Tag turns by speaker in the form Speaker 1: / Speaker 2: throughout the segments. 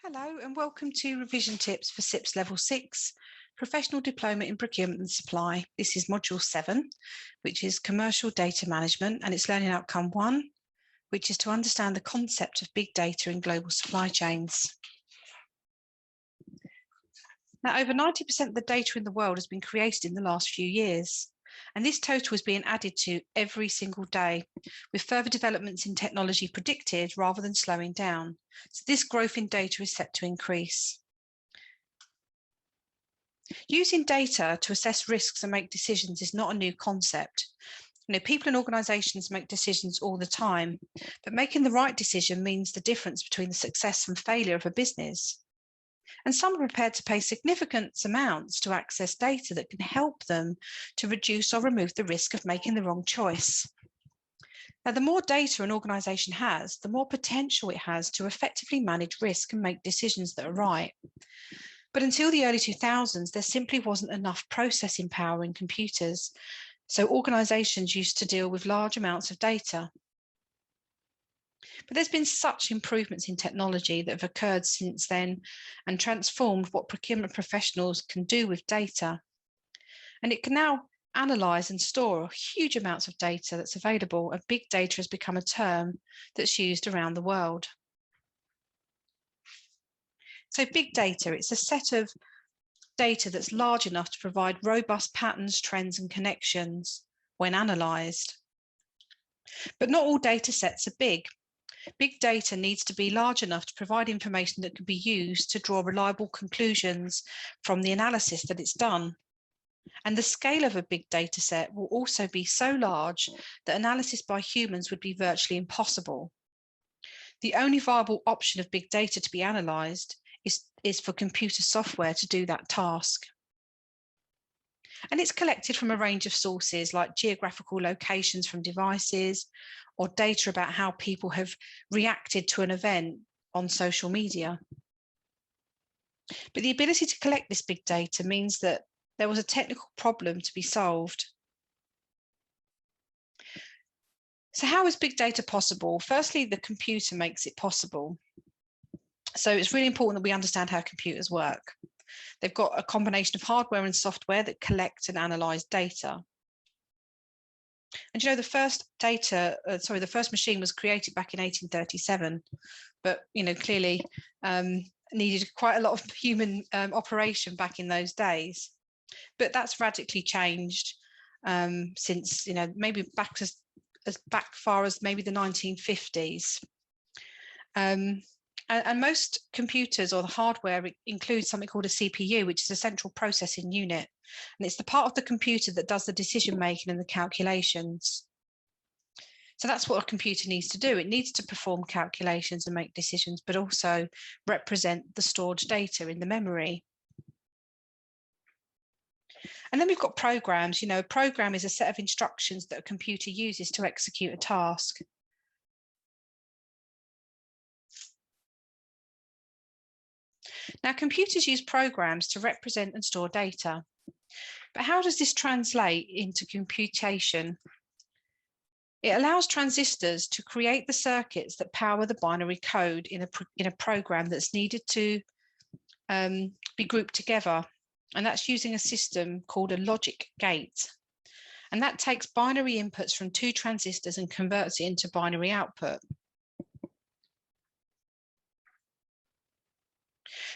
Speaker 1: Hello and welcome to Revision Tips for SIPS Level 6, Professional Diploma in Procurement and Supply. This is Module 7, which is Commercial Data Management, and it's Learning Outcome 1, which is to understand the concept of big data in global supply chains. Now, over 90% of the data in the world has been created in the last few years, and this total is being added to every single day, with further developments in technology predicted rather than slowing down. So this growth in data is set to increase. Using data to assess risks and make decisions is not a new concept. People and organisations make decisions all the time, but making the right decision means the difference between the success and failure of a business. And some are prepared to pay significant amounts to access data that can help them to reduce or remove the risk of making the wrong choice. Now, the more data an organisation has, the more potential it has to effectively manage risk and make decisions that are right. But until the early 2000s, there simply wasn't enough processing power in computers. So organisations used to deal with large amounts of data. But there's been such improvements in technology that have occurred since then and transformed what procurement professionals can do with data. And it can now analyse and store huge amounts of data that's available, and big data has become a term that's used around the world. So big data, it's a set of data that's large enough to provide robust patterns, trends and connections when analysed. But not all data sets are big. Big data needs to be large enough to provide information that can be used to draw reliable conclusions from the analysis that it's done. And the scale of a big data set will also be so large that analysis by humans would be virtually impossible. The only viable option of big data to be analysed is for computer software to do that task. And it's collected from a range of sources like geographical locations from devices or data about how people have reacted to an event on social media. But the ability to collect this big data means that there was a technical problem to be solved. So how is big data possible? Firstly, the computer makes it possible. So it's really important that we understand how computers work. They've got a combination of hardware and software that collect and analyze data. And the first the first machine was created back in 1837, but clearly needed quite a lot of human operation back in those days. But that's radically changed since maybe back as far as maybe the 1950s. And most computers or the hardware includes something called a CPU, which is a central processing unit. And it's the part of the computer that does the decision making and the calculations. So that's what a computer needs to do. It needs to perform calculations and make decisions, but also represent the stored data in the memory. And then we've got programs. A program is a set of instructions that a computer uses to execute a task. Now, computers use programs to represent and store data. But how does this translate into computation? It allows transistors to create the circuits that power the binary code in a program that's needed to be grouped together. And that's using a system called a logic gate. And that takes binary inputs from two transistors and converts it into binary output.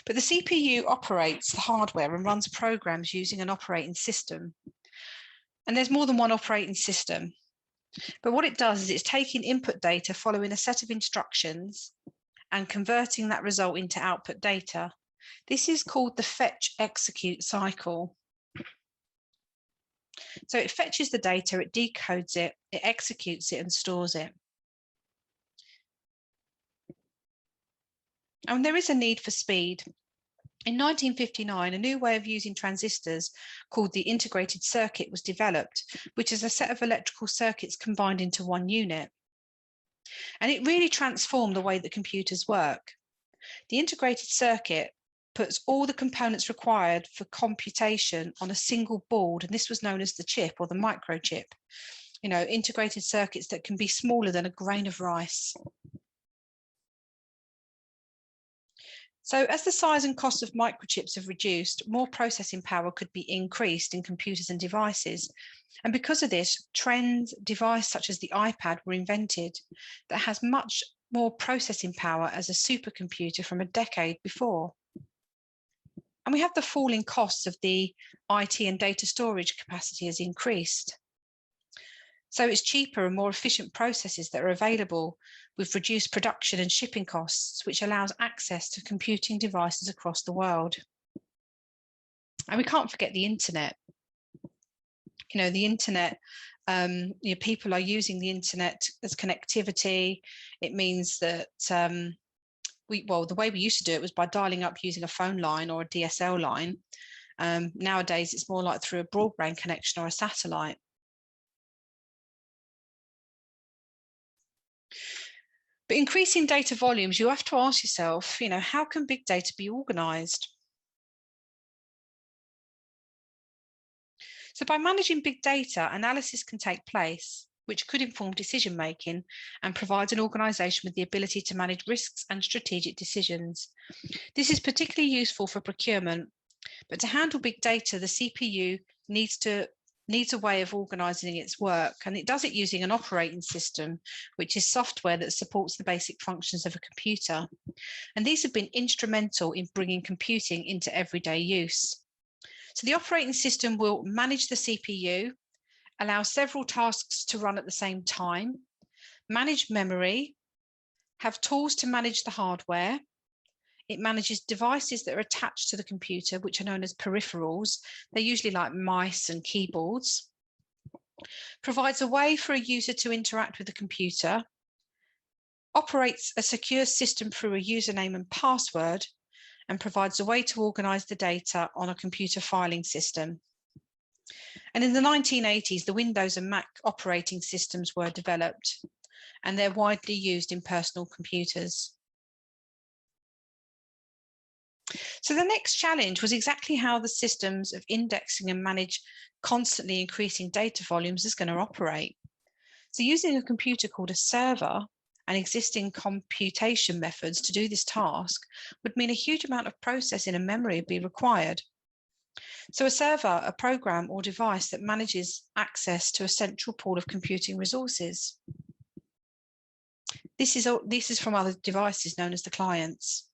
Speaker 1: But the CPU operates the hardware and runs programs using an operating system. And there's more than one operating system. But what it does is it's taking input data following a set of instructions and converting that result into output data. This is called the fetch execute cycle. So it fetches the data, it decodes it, it executes it and stores it. And there is a need for speed. In 1959, a new way of using transistors called the integrated circuit was developed, which is a set of electrical circuits combined into one unit. And it really transformed the way that computers work. The integrated circuit puts all the components required for computation on a single board, and this was known as the chip or the microchip. Integrated circuits that can be smaller than a grain of rice. So as the size and cost of microchips have reduced, more processing power could be increased in computers and devices. And because of this, trend device such as the iPad were invented that has much more processing power as a supercomputer from a decade before. And we have the falling costs of the IT and data storage capacity has increased. So it's cheaper and more efficient processes that are available with reduced production and shipping costs, which allows access to computing devices across the world. And we can't forget the internet. You know, the internet, people are using the internet as connectivity. It means that the way we used to do it was by dialing up using a phone line or a DSL line. Nowadays, it's more like through a broadband connection or a satellite. But increasing data volumes, you have to ask yourself, how can big data be organized? So by managing big data, analysis can take place, which could inform decision making and provide an organization with the ability to manage risks and strategic decisions. This is particularly useful for procurement, but to handle big data, the CPU needs a way of organizing its work, and it does it using an operating system, which is software that supports the basic functions of a computer. And these have been instrumental in bringing computing into everyday use. So the operating system will manage the CPU, allow several tasks to run at the same time, manage memory, have tools to manage the hardware. It manages devices that are attached to the computer, which are known as peripherals. They're usually like mice and keyboards. Provides a way for a user to interact with the computer. Operates a secure system through a username and password, and provides a way to organize the data on a computer filing system. And in the 1980s, the Windows and Mac operating systems were developed, and they're widely used in personal computers. So the next challenge was exactly how the systems of indexing and manage constantly increasing data volumes is going to operate. So using a computer called a server and existing computation methods to do this task would mean a huge amount of processing and memory would be required. So a server, a program or device that manages access to a central pool of computing resources. This is from other devices known as the clients.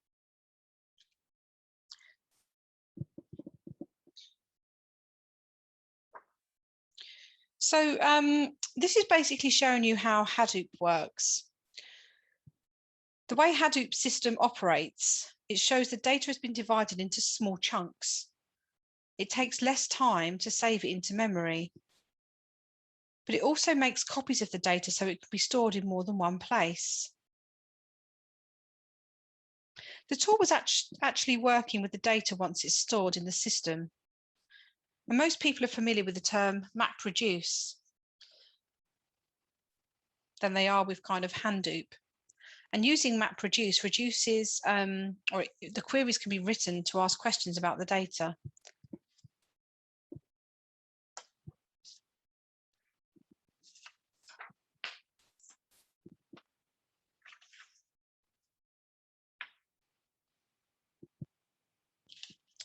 Speaker 1: So this is basically showing you how Hadoop works. The way Hadoop system operates, it shows the data has been divided into small chunks. It takes less time to save it into memory, but it also makes copies of the data so it can be stored in more than one place. The tool was actually working with the data once it's stored in the system. And most people are familiar with the term MapReduce than they are with kind of Hadoop. And using MapReduce reduces, or the queries can be written to ask questions about the data.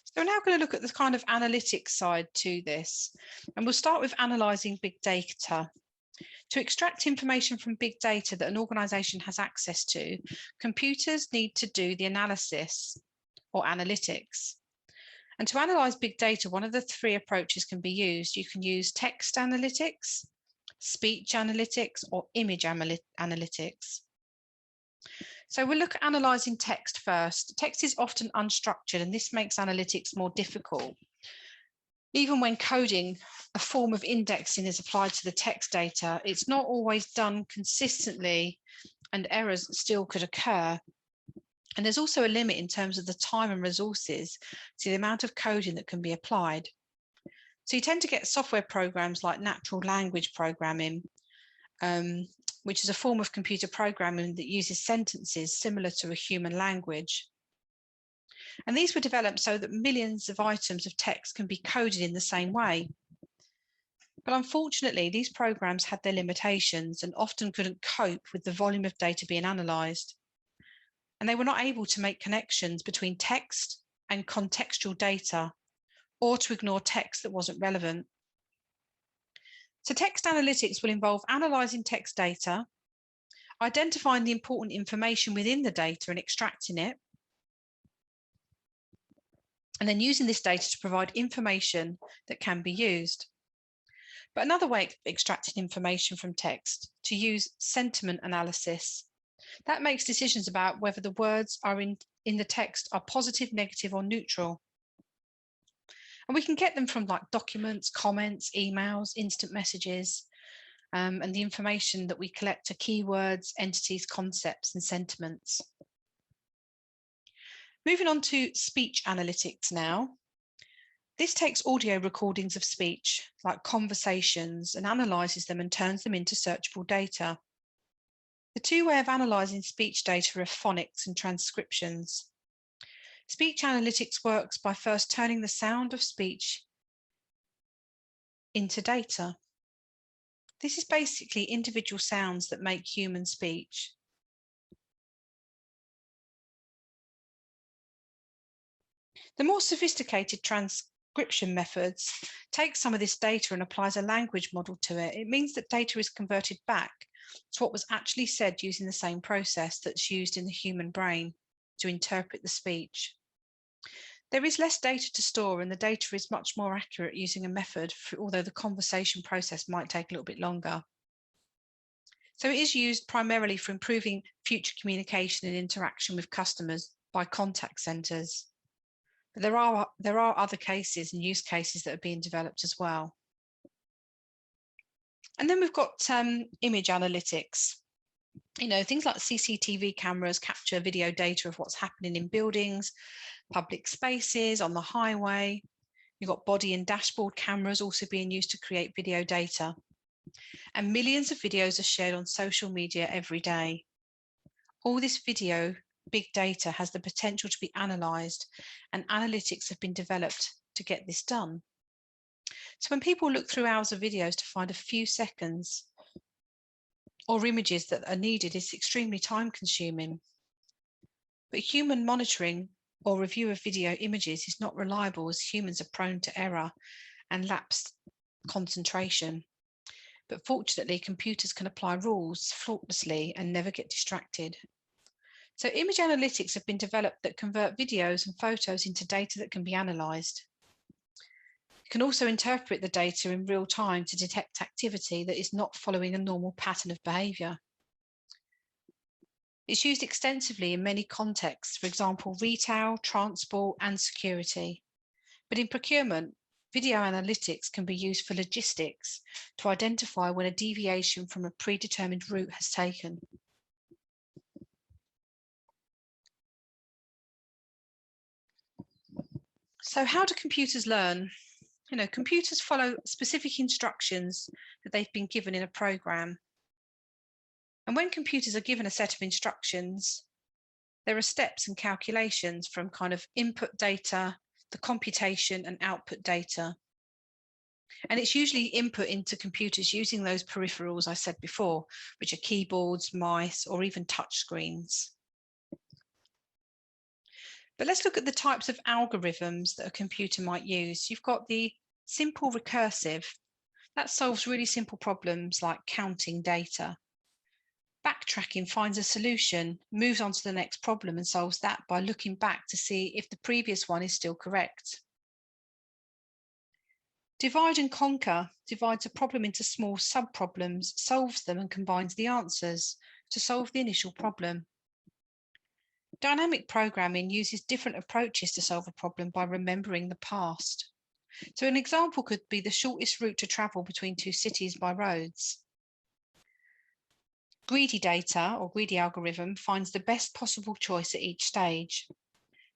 Speaker 1: So we're now going to look at the kind of analytics side to this. And we'll start with analysing big data. To extract information from big data that an organisation has access to, computers need to do the analysis or analytics. And to analyse big data, one of the three approaches can be used. You can use text analytics, speech analytics, or image analytics. So we'll look at analysing text first. Text is often unstructured, and this makes analytics more difficult. Even when coding, a form of indexing is applied to the text data, it's not always done consistently, and errors still could occur. And there's also a limit in terms of the time and resources to the amount of coding that can be applied. So you tend to get software programs like natural language programming, which is a form of computer programming that uses sentences similar to a human language. And these were developed so that millions of items of text can be coded in the same way. But unfortunately, these programs had their limitations and often couldn't cope with the volume of data being analysed. and they were not able to make connections between text and contextual data, or to ignore text that wasn't relevant. So text analytics will involve analysing text data, identifying the important information within the data and extracting it, and then using this data to provide information that can be used. But another way of extracting information from text, to use sentiment analysis. That makes decisions about whether the words are in the text are positive, negative, or neutral. And we can get them from like documents, comments, emails, instant messages, and the information that we collect are keywords, entities, concepts, and sentiments. Moving on to speech analytics now. This takes audio recordings of speech, like conversations, and analyses them and turns them into searchable data. The two ways of analysing speech data are phonics and transcriptions. Speech analytics works by first turning the sound of speech into data. This is basically individual sounds that make human speech. The more sophisticated transcription methods take some of this data and applies a language model to it. It means that data is converted back to what was actually said using the same process that's used in the human brain to interpret the speech. There is less data to store and the data is much more accurate using a method, although the conversation process might take a little bit longer. So it is used primarily for improving future communication and interaction with customers by contact centres. But there are other cases and use cases that are being developed as well. And then we've got image analytics. Things like CCTV cameras capture video data of what's happening in buildings, public spaces, on the highway. You've got body and dashboard cameras also being used to create video data. And millions of videos are shared on social media every day. All this video, big data, has the potential to be analysed, and analytics have been developed to get this done. So when people look through hours of videos to find a few seconds or images that are needed, it's extremely time consuming. But human monitoring or review of video images is not reliable, as humans are prone to error and lapsed concentration. But fortunately, computers can apply rules flawlessly and never get distracted. So image analytics have been developed that convert videos and photos into data that can be analysed. You can also interpret the data in real time to detect activity that is not following a normal pattern of behaviour. It's used extensively in many contexts, for example, retail, transport, and security. But in procurement, video analytics can be used for logistics to identify when a deviation from a predetermined route has taken. So how do computers learn? Computers follow specific instructions that they've been given in a program. And when computers are given a set of instructions, there are steps and calculations from kind of input data, the computation and output data. And it's usually input into computers using those peripherals I said before, which are keyboards, mice, or even touch screens. But let's look at the types of algorithms that a computer might use. You've got the simple recursive. That solves really simple problems like counting data. Backtracking finds a solution, moves on to the next problem and solves that by looking back to see if the previous one is still correct. Divide and conquer divides a problem into small sub-problems, solves them and combines the answers to solve the initial problem. Dynamic programming uses different approaches to solve a problem by remembering the past. So an example could be the shortest route to travel between two cities by roads. Greedy data or greedy algorithm finds the best possible choice at each stage.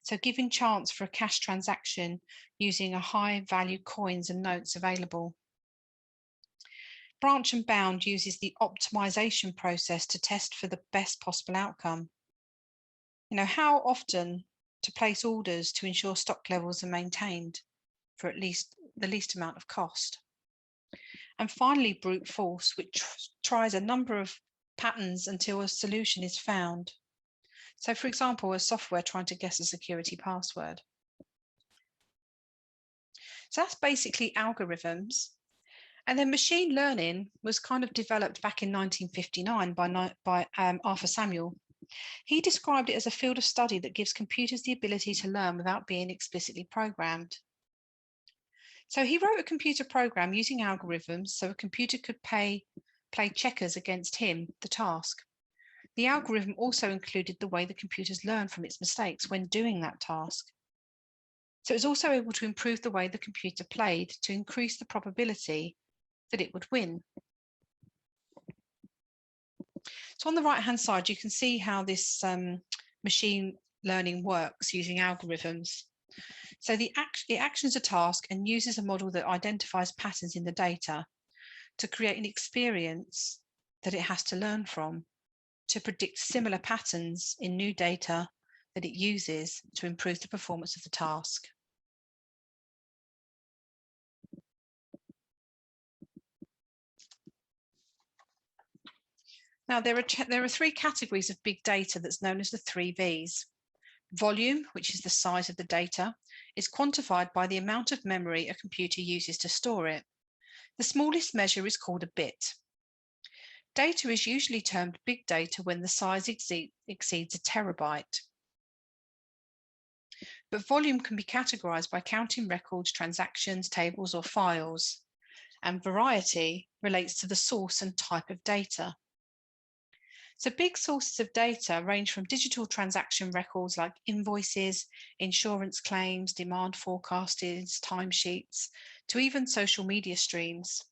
Speaker 1: So giving chance for a cash transaction using a high value coins and notes available. Branch and bound uses the optimization process to test for the best possible outcome. How often to place orders to ensure stock levels are maintained for at least the least amount of cost. And finally, brute force, which tries a number of patterns until a solution is found. So for example, a software trying to guess a security password. So that's basically algorithms. And then machine learning was kind of developed back in 1959 by Arthur Samuel. He described it as a field of study that gives computers the ability to learn without being explicitly programmed. So he wrote a computer program using algorithms so a computer could play checkers against him, the task. The algorithm also included the way the computers learn from its mistakes when doing that task. So it was also able to improve the way the computer played to increase the probability that it would win. So on the right-hand side, you can see how this machine learning works using algorithms. So it actions a task and uses a model that identifies patterns in the data to create an experience that it has to learn from, to predict similar patterns in new data that it uses to improve the performance of the task. Now, there are three categories of big data that's known as the 3 V's. Volume, which is the size of the data, is quantified by the amount of memory a computer uses to store it. The smallest measure is called a bit. Data is usually termed big data when the size exceeds a terabyte. But volume can be categorized by counting records, transactions, tables, or files. And variety relates to the source and type of data. So big sources of data range from digital transaction records like invoices, insurance claims, demand forecastings, timesheets, to even social media streams.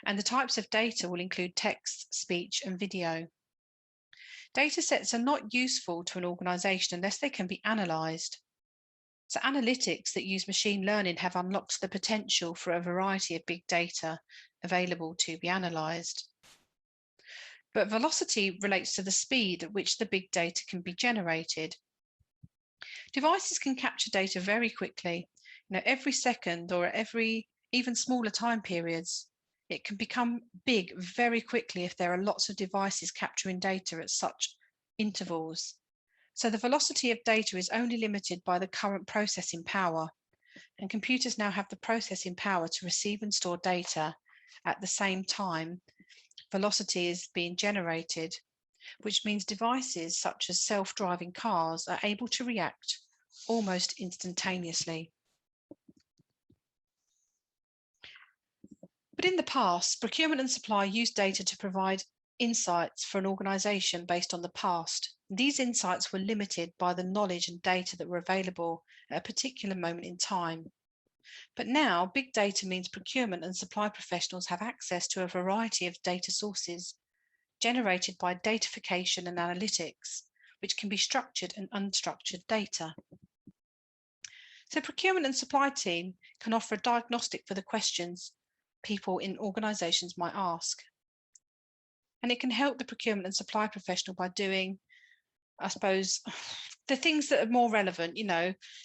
Speaker 1: And the types of data will include text, speech, and video. Data sets are not useful to an organization unless they can be analyzed. So analytics that use machine learning have unlocked the potential for a variety of big data available to be analyzed. But velocity relates to the speed at which the big data can be generated. Devices can capture data very quickly, every second or every even smaller time periods. It can become big very quickly if there are lots of devices capturing data at such intervals. So the velocity of data is only limited by the current processing power, and computers now have the processing power to receive and store data at the same time velocity is being generated, which means devices such as self-driving cars are able to react almost instantaneously. But in the past, procurement and supply used data to provide insights for an organization based on the past. These insights were limited by the knowledge and data that were available at a particular moment in time. But now, big data means procurement and supply professionals have access to a variety of data sources generated by datafication and analytics, which can be structured and unstructured data. So procurement and supply team can offer a diagnostic for the questions people in organizations might ask. And it can help the procurement and supply professional by doing, I suppose, the things that are more relevant,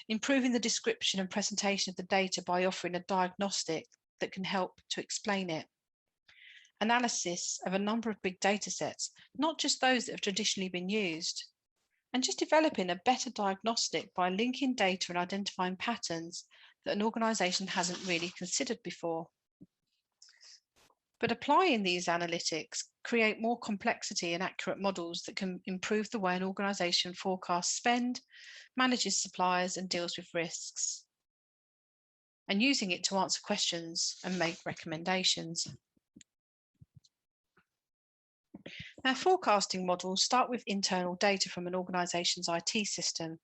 Speaker 1: improving the description and presentation of the data by offering a diagnostic that can help to explain it. Analysis of a number of big data sets, not just those that have traditionally been used, and just developing a better diagnostic by linking data and identifying patterns that an organization hasn't really considered before. But applying these analytics create more complexity and accurate models that can improve the way an organization forecasts spend, manages suppliers, and deals with risks, and using it to answer questions and make recommendations. Now, forecasting models start with internal data from an organization's IT system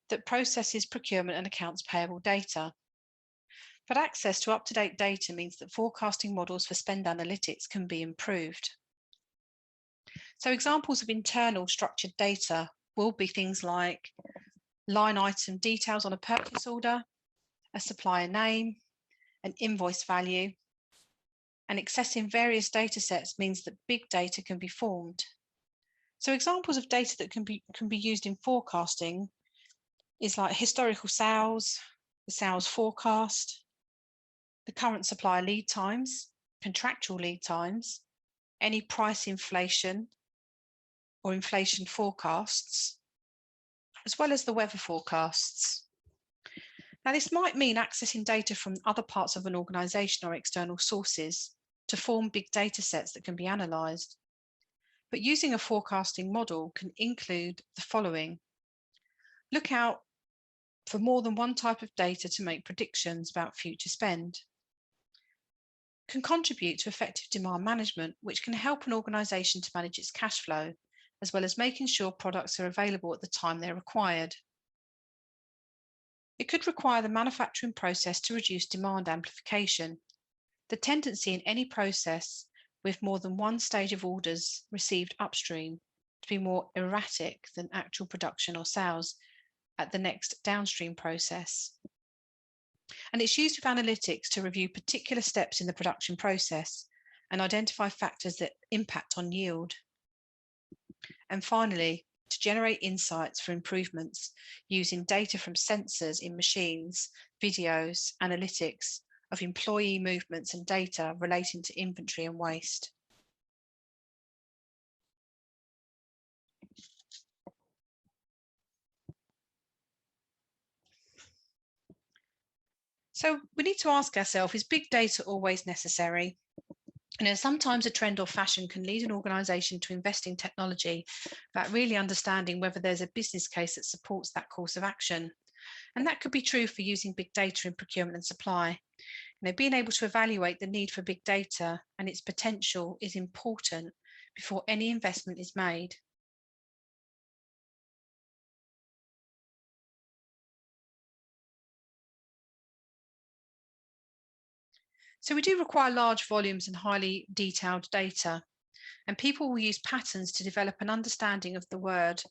Speaker 1: that processes procurement and accounts payable data. But access to up-to-date data means that forecasting models for spend analytics can be improved. So examples of internal structured data will be things like line item details on a purchase order, a supplier name, an invoice value, and accessing various data sets means that big data can be formed. So examples of data that can be used in forecasting is like historical sales, the sales forecast, the current supplier lead times, contractual lead times, any price inflation or inflation forecasts, as well as the weather forecasts. Now, this might mean accessing data from other parts of an organisation or external sources to form big data sets that can be analysed. But using a forecasting model can include the following. Look out for more than one type of data to make predictions about future spend. Can contribute to effective demand management, which can help an organisation to manage its cash flow, as well as making sure products are available at the time they're required. It could require the manufacturing process to reduce demand amplification, the tendency in any process with more than one stage of orders received upstream to be more erratic than actual production or sales at the next downstream process. And it's used with analytics to review particular steps in the production process and identify factors that impact on yield. And finally, to generate insights for improvements using data from sensors in machines, videos, analytics of employee movements and data relating to inventory and waste. So we need to ask ourselves, is big data always necessary? And sometimes a trend or fashion can lead an organisation to invest in technology without really understanding whether there's a business case that supports that course of action. And that could be true for using big data in procurement and supply. Being able to evaluate the need for big data and its potential is important before any investment is made. So we do require large volumes and highly detailed data, and people will use patterns to develop an understanding of the word.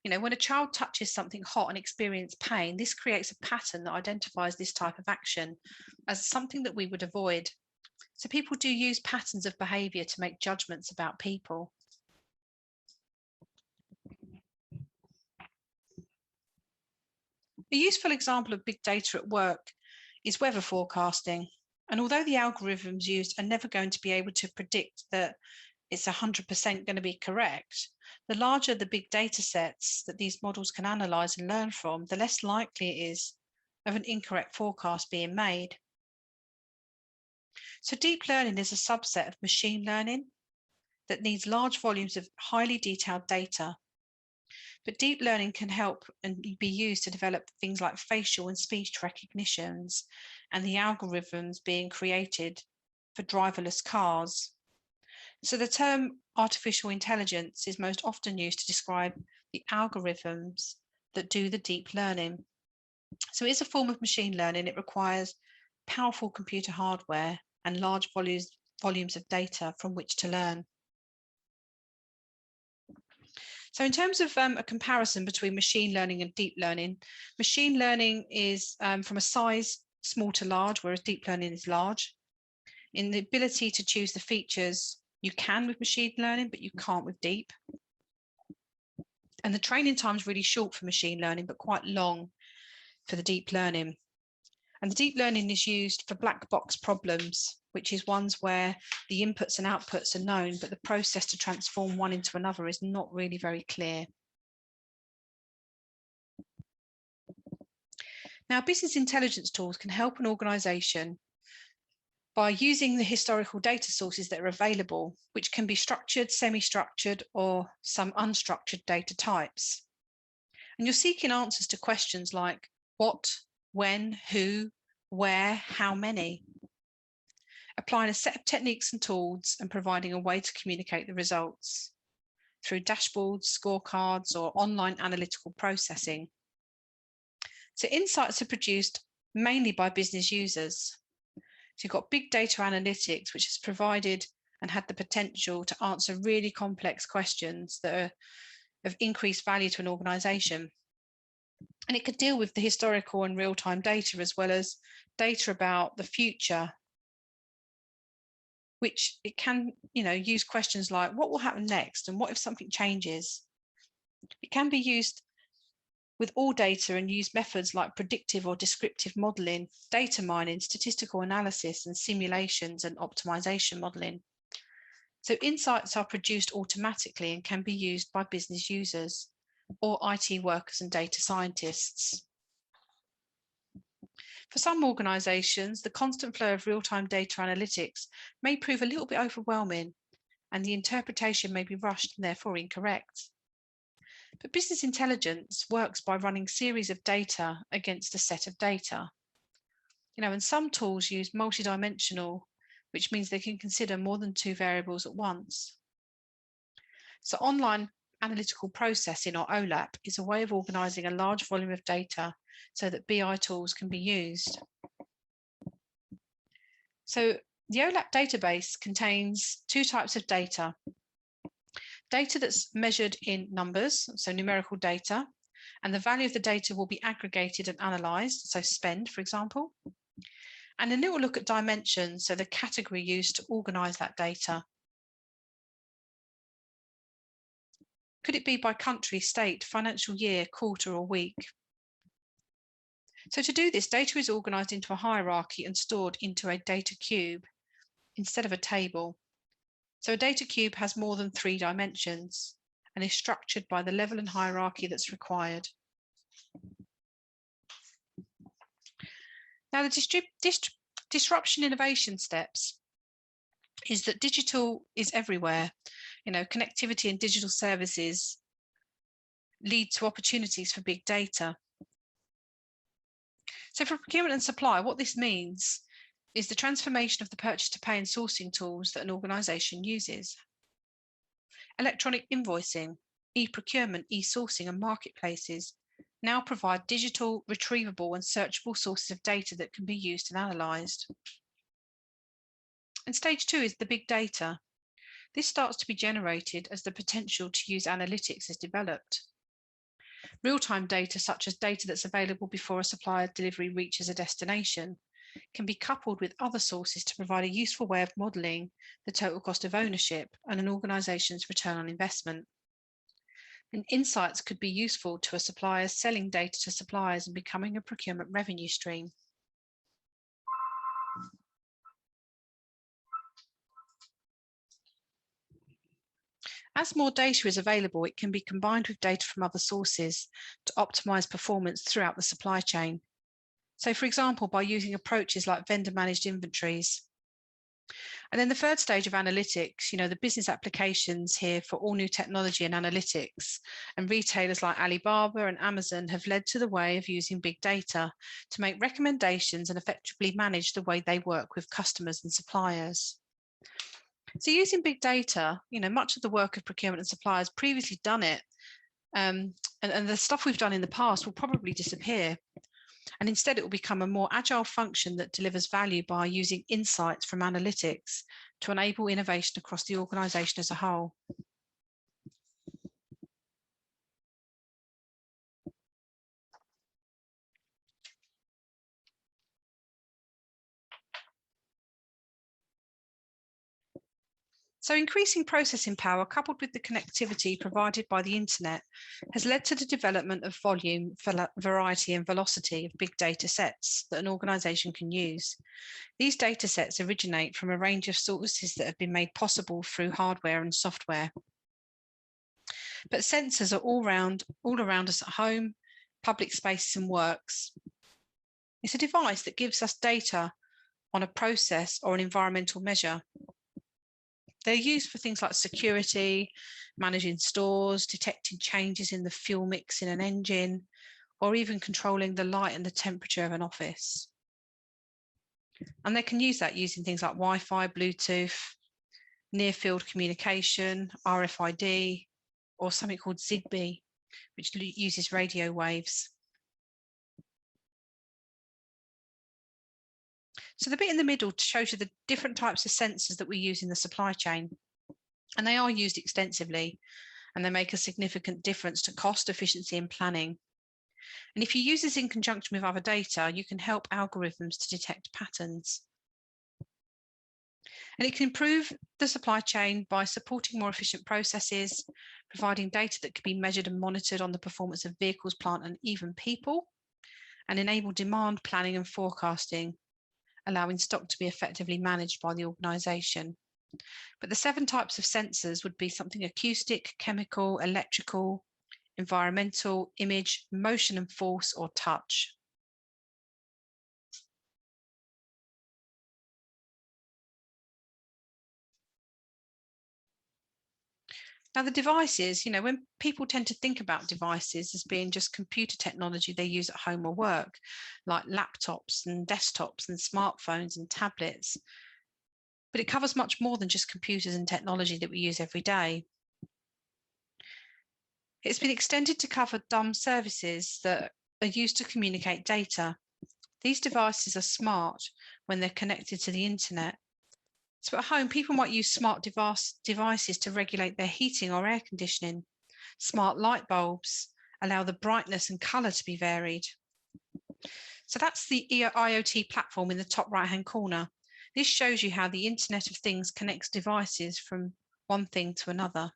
Speaker 1: When a child touches something hot and experiences pain, this creates a pattern that identifies this type of action as something that we would avoid. So people do use patterns of behaviour to make judgments about people. A useful example of big data at work is weather forecasting. And although the algorithms used are never going to be able to predict that it's 100% going to be correct, the larger the big data sets that these models can analyse and learn from, the less likely it is of an incorrect forecast being made. So deep learning is a subset of machine learning that needs large volumes of highly detailed data. But deep learning can help and be used to develop things like facial and speech recognitions and the algorithms being created for driverless cars. So the term artificial intelligence is most often used to describe the algorithms that do the deep learning. So it is a form of machine learning. It requires powerful computer hardware and large volumes of data from which to learn. So in terms of a comparison between machine learning and deep learning, machine learning is from a size small to large, whereas deep learning is large. In the ability to choose the features, you can with machine learning, but you can't with deep. And the training time is really short for machine learning, but quite long for the deep learning. And the deep learning is used for black box problems, which is ones where the inputs and outputs are known, but the process to transform one into another is not really very clear. Now, business intelligence tools can help an organisation by using the historical data sources that are available, which can be structured, semi-structured, or some unstructured data types. And you're seeking answers to questions like what, when, who, where, how many. Applying a set of techniques and tools and providing a way to communicate the results through dashboards, scorecards, or online analytical processing. So insights are produced mainly by business users. So you've got big data analytics, which has provided and had the potential to answer really complex questions that are of increased value to an organisation. And it could deal with the historical and real-time data, as well as data about the future, which it can, use questions like what will happen next and what if something changes. It can be used with all data and use methods like predictive or descriptive modelling, data mining, statistical analysis, and simulations and optimization modelling. So insights are produced automatically and can be used by business users. or IT workers and data scientists. For some organisations, the constant flow of real-time data analytics may prove a little bit overwhelming, and the interpretation may be rushed and therefore incorrect. But business intelligence works by running series of data against a set of data. And some tools use multidimensional, which means they can consider more than two variables at once. So online analytical processing, or OLAP, is a way of organising a large volume of data so that BI tools can be used. So the OLAP database contains two types of data. Data that's measured in numbers, so numerical data, and the value of the data will be aggregated and analysed, so spend, for example. And then it will look at dimensions, so the category used to organise that data. Could it be by country, state, financial year, quarter, or week? So to do this, data is organised into a hierarchy and stored into a data cube instead of a table. So a data cube has more than 3 dimensions and is structured by the level and hierarchy that's required. Now, the disruption innovation steps is that digital is everywhere. Connectivity and digital services lead to opportunities for big data. So for procurement and supply, what this means is the transformation of the purchase to pay and sourcing tools that an organisation uses. Electronic invoicing, e-procurement, e-sourcing and marketplaces now provide digital, retrievable and searchable sources of data that can be used and analysed. And stage 2 is the big data. This starts to be generated as the potential to use analytics is developed. Real-time data, such as data that's available before a supplier delivery reaches a destination, can be coupled with other sources to provide a useful way of modelling the total cost of ownership and an organisation's return on investment. And insights could be useful to a supplier selling data to suppliers and becoming a procurement revenue stream. As more data is available, it can be combined with data from other sources to optimise performance throughout the supply chain. So, for example, by using approaches like vendor-managed inventories. And then the third stage of analytics, the business applications here for all new technology and analytics, and retailers like Alibaba and Amazon have led to the way of using big data to make recommendations and effectively manage the way they work with customers and suppliers. So using big data, much of the work of procurement and supply has previously done it, and the stuff we've done in the past will probably disappear. And instead, it will become a more agile function that delivers value by using insights from analytics to enable innovation across the organisation as a whole. So increasing processing power coupled with the connectivity provided by the internet has led to the development of volume, variety and velocity of big data sets that an organisation can use. These data sets originate from a range of sources that have been made possible through hardware and software. But sensors are all around us at home, public spaces and works. It's a device that gives us data on a process or an environmental measure. They're used for things like security, managing stores, detecting changes in the fuel mix in an engine, or even controlling the light and the temperature of an office. And they can use that using things like Wi-Fi, Bluetooth, near-field communication, RFID, or something called Zigbee, which uses radio waves. So the bit in the middle shows you the different types of sensors that we use in the supply chain. And they are used extensively, and they make a significant difference to cost, efficiency, and planning. And if you use this in conjunction with other data, you can help algorithms to detect patterns. And it can improve the supply chain by supporting more efficient processes, providing data that can be measured and monitored on the performance of vehicles, plant, and even people, and enable demand planning and forecasting, allowing stock to be effectively managed by the organisation. But the 7 types of sensors would be something acoustic, chemical, electrical, environmental, image, motion and force, or touch. Now, the devices, when people tend to think about devices as being just computer technology they use at home or work, like laptops and desktops and smartphones and tablets, but it covers much more than just computers and technology that we use every day. It's been extended to cover dumb services that are used to communicate data. These devices are smart when they're connected to the internet. So at home, people might use smart devices to regulate their heating or air conditioning. Smart light bulbs allow the brightness and colour to be varied. So that's the IoT platform in the top right-hand corner. This shows you how the Internet of Things connects devices from one thing to another.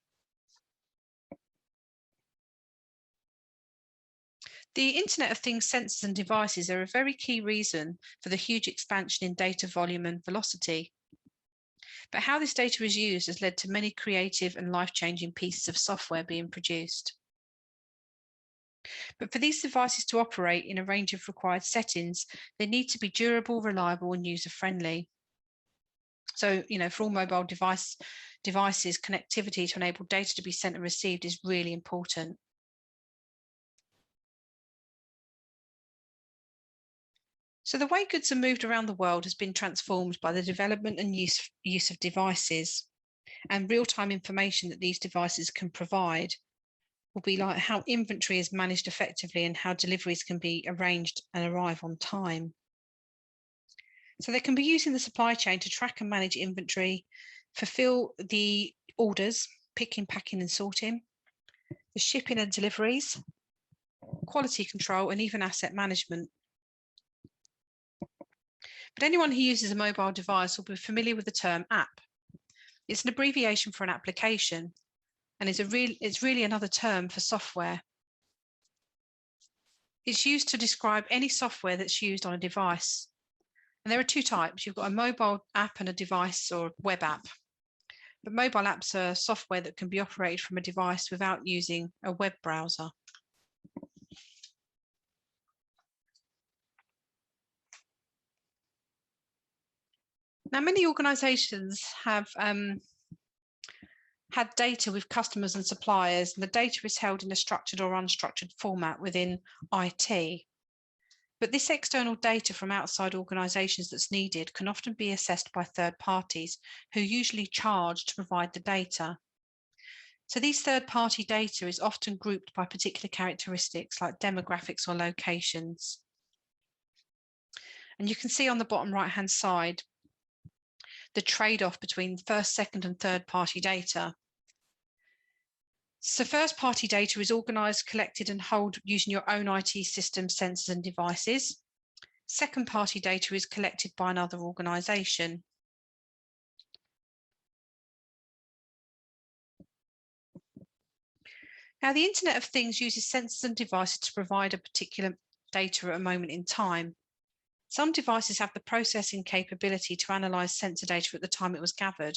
Speaker 1: The Internet of Things sensors and devices are a very key reason for the huge expansion in data volume and velocity. But how this data is used has led to many creative and life-changing pieces of software being produced. But for these devices to operate in a range of required settings, they need to be durable, reliable, and user-friendly. So, for all mobile devices, connectivity to enable data to be sent and received is really important. So the way goods are moved around the world has been transformed by the development and use of devices, and real-time information that these devices can provide will be like how inventory is managed effectively and how deliveries can be arranged and arrive on time. So they can be used in the supply chain to track and manage inventory, fulfill the orders, picking, packing and sorting, the shipping and deliveries, quality control, and even asset management. But anyone who uses a mobile device will be familiar with the term app. It's an abbreviation for an application, and it's really another term for software. It's used to describe any software that's used on a device. And there are two types. You've got a mobile app and a device or web app. But mobile apps are software that can be operated from a device without using a web browser. Now, many organizations have had data with customers and suppliers, and the data is held in a structured or unstructured format within IT. But this external data from outside organizations that's needed can often be assessed by third parties who usually charge to provide the data. So these third-party data is often grouped by particular characteristics like demographics or locations. And you can see on the bottom right-hand side the trade-off between first, second, and third-party data. So first-party data is organised, collected, and held using your own IT systems, sensors, and devices. Second-party data is collected by another organisation. Now, the Internet of Things uses sensors and devices to provide a particular data at a moment in time. Some devices have the processing capability to analyse sensor data at the time it was gathered.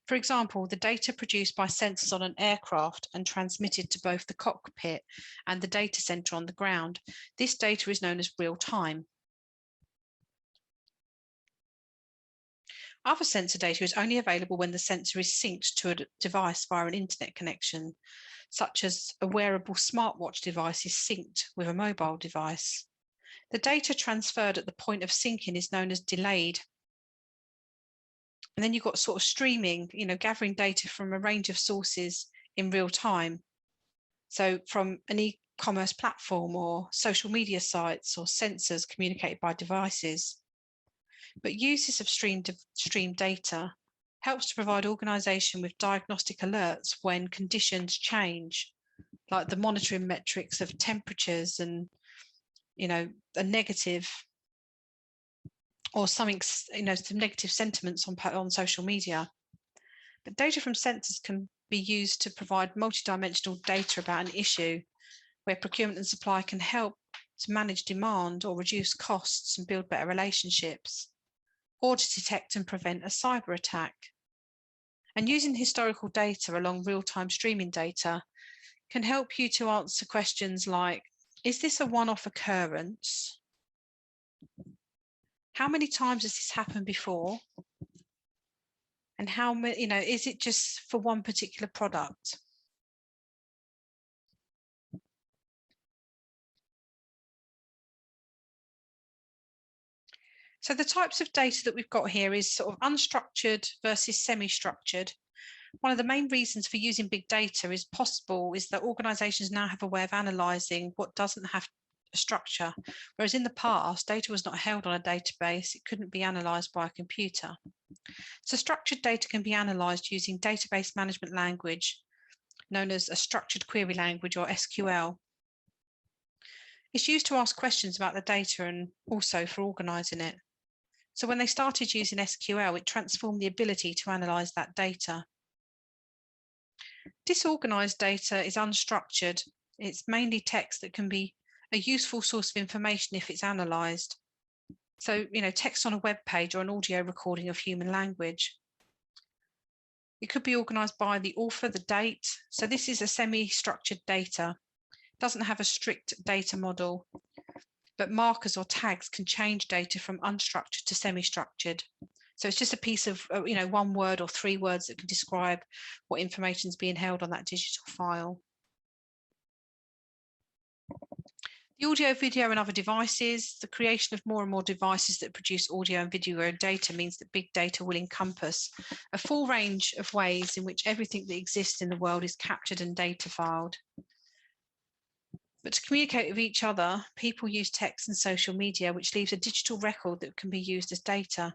Speaker 1: For example, the data produced by sensors on an aircraft and transmitted to both the cockpit and the data centre on the ground. This data is known as real time. Other sensor data is only available when the sensor is synced to a device via an internet connection, such as a wearable smartwatch device is synced with a mobile device. The data transferred at the point of syncing is known as delayed. And then you've got sort of streaming, gathering data from a range of sources in real time. So from an e-commerce platform or social media sites or sensors communicated by devices. But uses of streamed data helps to provide organisation with diagnostic alerts when conditions change, like the monitoring metrics of temperatures and a negative or something, some negative sentiments on social media. But data from sensors can be used to provide multidimensional data about an issue where procurement and supply can help to manage demand or reduce costs and build better relationships, or to detect and prevent a cyber attack. And using historical data along real-time streaming data can help you to answer questions like, is this a one-off occurrence? How many times has this happened before? And how many, is it just for one particular product? So the types of data that we've got here is sort of unstructured versus semi-structured. One of the main reasons for using big data is that organizations now have a way of analyzing what doesn't have a structure, whereas in the past, data was not held on a database. It couldn't be analyzed by a computer. So structured data can be analyzed using database management language, known as a structured query language, or SQL. It's used to ask questions about the data and also for organizing it. So when they started using SQL, it transformed the ability to analyze that data. Disorganized data is unstructured. It's mainly text that can be a useful source of information if it's analyzed. So, text on a web page or an audio recording of human language. It could be organized by the author, the date. So this is a semi-structured data. It doesn't have a strict data model, but markers or tags can change data from unstructured to semi-structured. So it's just a piece of, one word or 3 words that can describe what information is being held on that digital file. The audio, video, and other devices. The creation of more and more devices that produce audio and video data means that big data will encompass a full range of ways in which everything that exists in the world is captured and data filed. But to communicate with each other, people use text and social media, which leaves a digital record that can be used as data.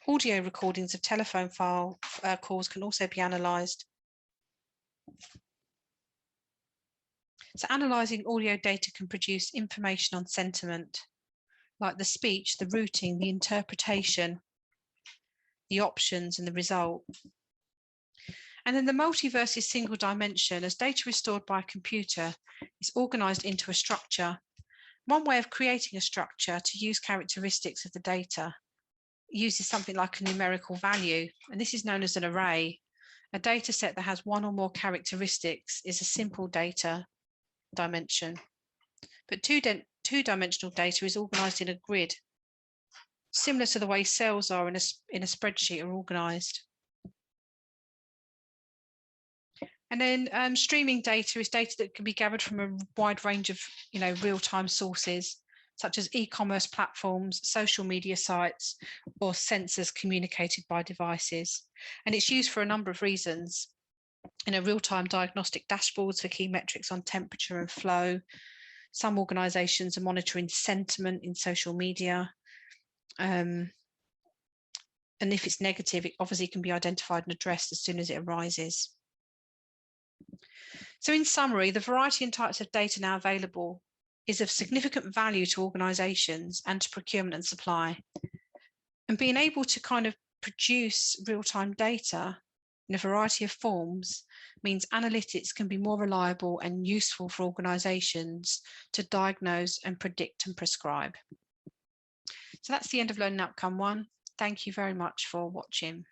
Speaker 1: Audio recordings of telephone calls can also be analysed. So analysing audio data can produce information on sentiment, like the speech, the routing, the interpretation, the options, and the result. And then the multi versus single dimension, as data is stored by a computer, is organised into a structure. One way of creating a structure to use characteristics of the data uses something like a numerical value, and this is known as an array. A data set that has one or more characteristics is a simple data dimension, but two-dimensional data is organised in a grid, similar to the way cells are in a spreadsheet are organised. And then streaming data is data that can be gathered from a wide range of real-time sources, such as e-commerce platforms, social media sites, or sensors communicated by devices. And it's used for a number of reasons. Real-time diagnostic dashboards for key metrics on temperature and flow. Some organizations are monitoring sentiment in social media. And if it's negative, it obviously can be identified and addressed as soon as it arises. So in summary, the variety and types of data now available is of significant value to organizations and to procurement and supply. And being able to kind of produce real-time data in a variety of forms means analytics can be more reliable and useful for organizations to diagnose and predict and prescribe. So that's the end of Learning Outcome 1. Thank you very much for watching.